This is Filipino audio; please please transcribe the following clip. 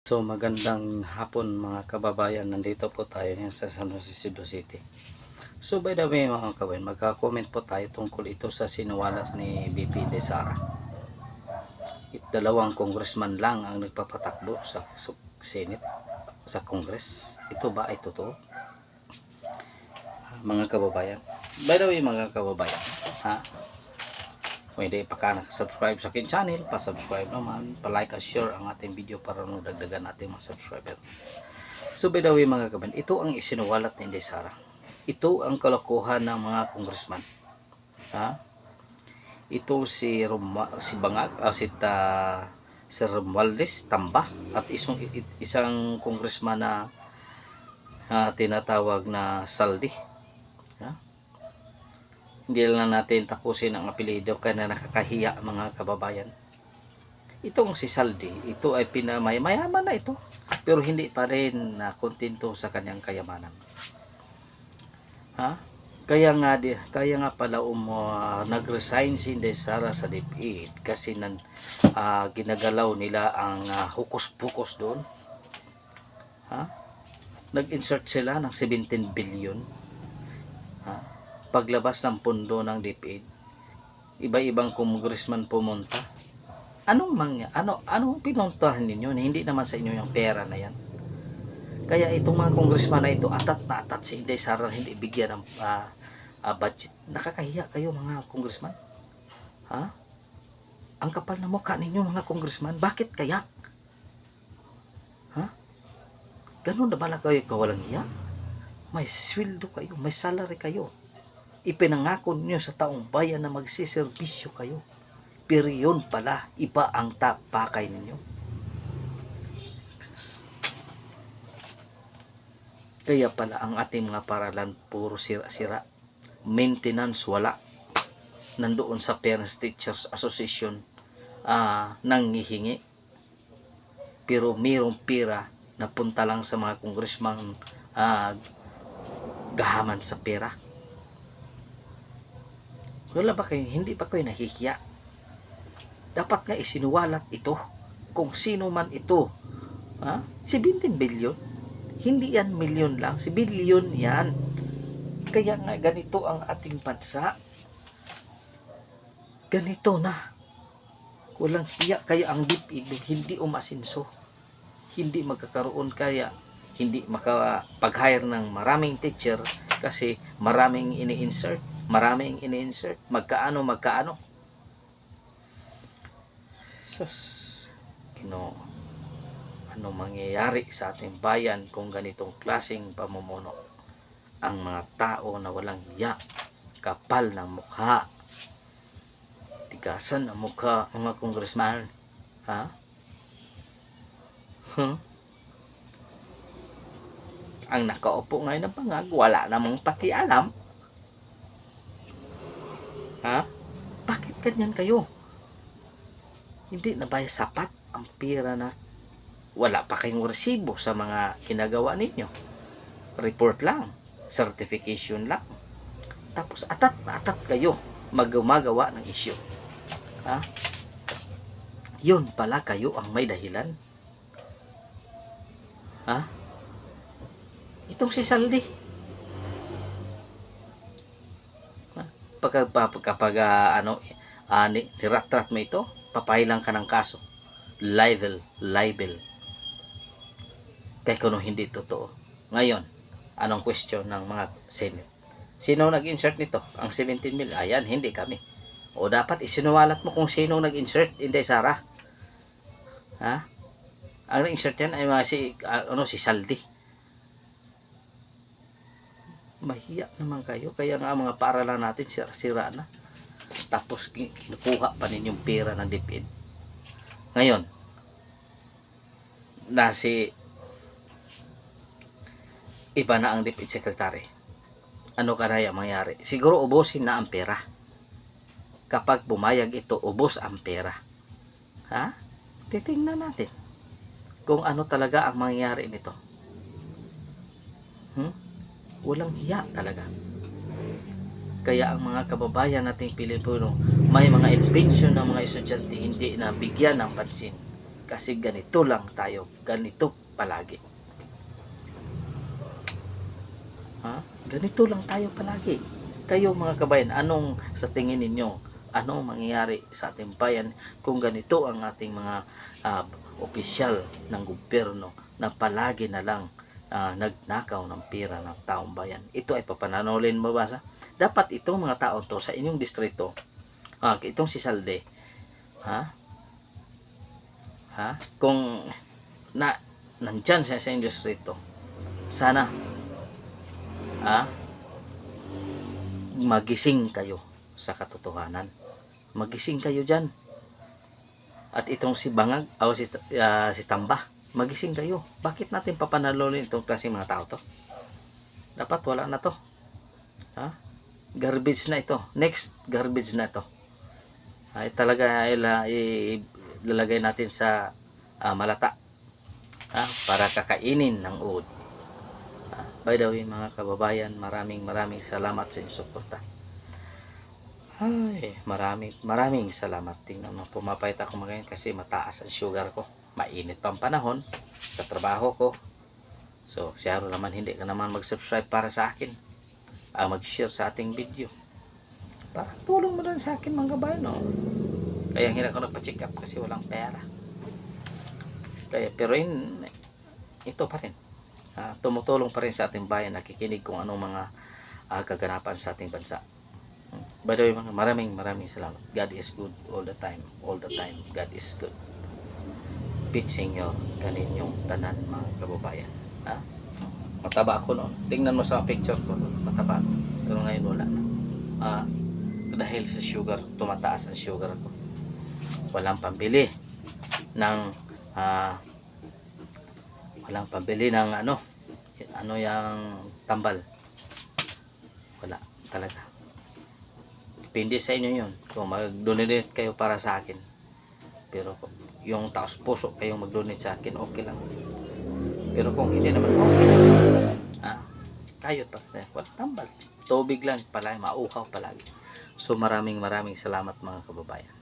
So magandang hapon mga kababayan, nandito po tayo ngayon sa San Jose, Cebu City. So by the way mga kababayan, magka-comment po tayo tungkol ito sa sinuwalat ni BP De Sara. Dalawang congressman lang ang nagpapatakbo sa Senate, sa Congress. Ito ba ay totoo? Mga kababayan, by the way mga kababayan, kung hindi pa ka nakasubscribe sa akin channel, pa-subscribe naman, pa-like at share ang ating video para dagdagan natin mga subscriber. So by the way mga kababayan, ito ang isinuwalat ni De Sara. Ito ang kalokohan ng mga congressman. Ito si Romualdez Tamba at isang congressman na tinatawag na Saldi. Hindi lang natin tapusin ang apelyido kaya na nakakahiya mga kababayan. Itong si Saldi, ito ay mayaman na ito, pero hindi pa rin kontento sa kanyang kayamanan. Kaya nga pala nag-resign si De Sara sa DepEd kasi ginagalaw nila ang hukus-pukus doon. Nag-insert sila ng 17 billion. Paglabas ng pondo ng DepEd, iba-ibang congressman pumunta. Anong pinuntahan ninyo? Hindi naman sa inyo yung pera na yan. Kaya itong mga congressman na ito, atat na atat si De Sara, hindi bigyan ng budget. Nakakahiya kayo mga congressman. Ang kapal na mukha ninyo mga congressman. Bakit kaya? Ganun na bala kayo kawalang hiya? May sweldo kayo, may salary kayo. Ipinangako niyo sa taong bayan na magsiservisyo kayo. Pero yun pala, iba ang pakay ninyo. Kaya pala ang ating mga paralan puro sira-sira. Maintenance wala. Nandoon sa Parents Teachers Association nanghihingi. Pero mayroong pera na punta lang sa mga congressman gahaman sa pera. Wala ba kayo, hindi ba kayo nahihiya? Dapat nga isinuwalat ito kung sino man ito. 17 billion. Hindi yan milyon lang, si billion yan. Kaya nga ganito ang ating bansa. Ganito na. Walang hiya kaya ang DepEd hindi umasinso. Hindi magkakaroon kaya hindi makapag-hire ng maraming teacher kasi maraming ini-insert. Magkaano. Sus, ano mangyayari sa ating bayan kung ganitong klaseng pamumuno? Ang mga tao na walang hiya, kapal ng mukha, tigasan ng mukha, mga congressman. Ang nakaupo ngayon ng pangag, wala namang pakialam. Bakit ganyan kayo? Hindi na ba sapat ang pera na wala pa kayong resibo sa mga ginagawa ninyo? Report lang, certification lang. Tapos atat na atat kayo magumagawa ng issue. Yun pala kayo ang may dahilan. Itong si Saldi. Kapag niratrat mo ito, papailang ka ng kaso. Libel. Kaya kung hindi totoo. Ngayon, anong question ng mga Senate? Sino nag-insert nito? Ang 17 mil? Ayan, hindi kami. O dapat isinuwalat mo kung sino nag-insert, hindi Sara. Ang nag-insert yan ay si Saldi. Mahiya naman kayo. Kaya nga mga paaralan natin sira na. Tapos kinukuha pa ninyong pera ng DepEd. Ngayon, iba na ang DepEd secretary. Ano kaya mangyari? Siguro ubusin na ang pera. Kapag bumayag ito, ubos ang pera. Titingnan natin kung ano talaga ang mangyari nito. Walang hiya talaga. Kaya ang mga kababayan nating Pilipino, may mga impensyon ng mga estudyante hindi na bigyan ng pansin. Kasi ganito lang tayo, ganito palagi. Ganito lang tayo palagi. Kayo mga kabayan, anong sa tingin ninyo? Anong mangyayari sa ating bayan kung ganito ang ating mga opisyal ng gobyerno na palagi na lang nagnakaw ng pera ng taong bayan? Ito ay papananolin mabasa. Dapat itong mga tao to sa inyong distrito, itong si Salde, kung nandyan siya sa inyong distrito, sana magising kayo sa katotohanan. Magising kayo dyan. At itong si Bangag o si Tamba, magising kayo. Bakit natin papanalolin itong klase mga tao to? Dapat wala na to. Garbage na ito. Next garbage na ito. Ay talaga ilalagay natin sa malata para kakainin ng uod. By the way mga kababayan, maraming salamat sa inyong suporta. Ay, maraming salamat. Tingnan mo, pumapayat ako ngayon kasi mataas ang sugar ko. Mainit pang panahon sa trabaho ko. So, siyaro naman hindi ka naman mag-subscribe para sa akin. Mag-share sa ating video. Para tulong mo rin sa akin mga kababayan, no? Kaya hindi ako nagpa-check up kasi walang pera. Kaya, pero ito pa rin. Tumutulong pa rin sa ating bayan, nakikinig kung anong mga kaganapan sa ating bansa. By the way, maraming salamat. God is good all the time. God is good. Pitching nyo kaninyong tanan mga kababayan. Mataba ako noon. Tingnan mo sa picture ko, mataba ako. Pero ngayon wala na. Dahil sa sugar, tumataas ang sugar ko. Walang pambili ng yung tambal. Wala talaga. Depende sa inyo yun. Kung mag-donate kayo para sa akin. Pero yung taos puso kayong mag-donate sa akin, okay lang. Pero kung hindi naman, okay lang. Kayot pa. Walang tambal. Tubig lang palagi, mauhaw palagi. So maraming salamat mga kababayan.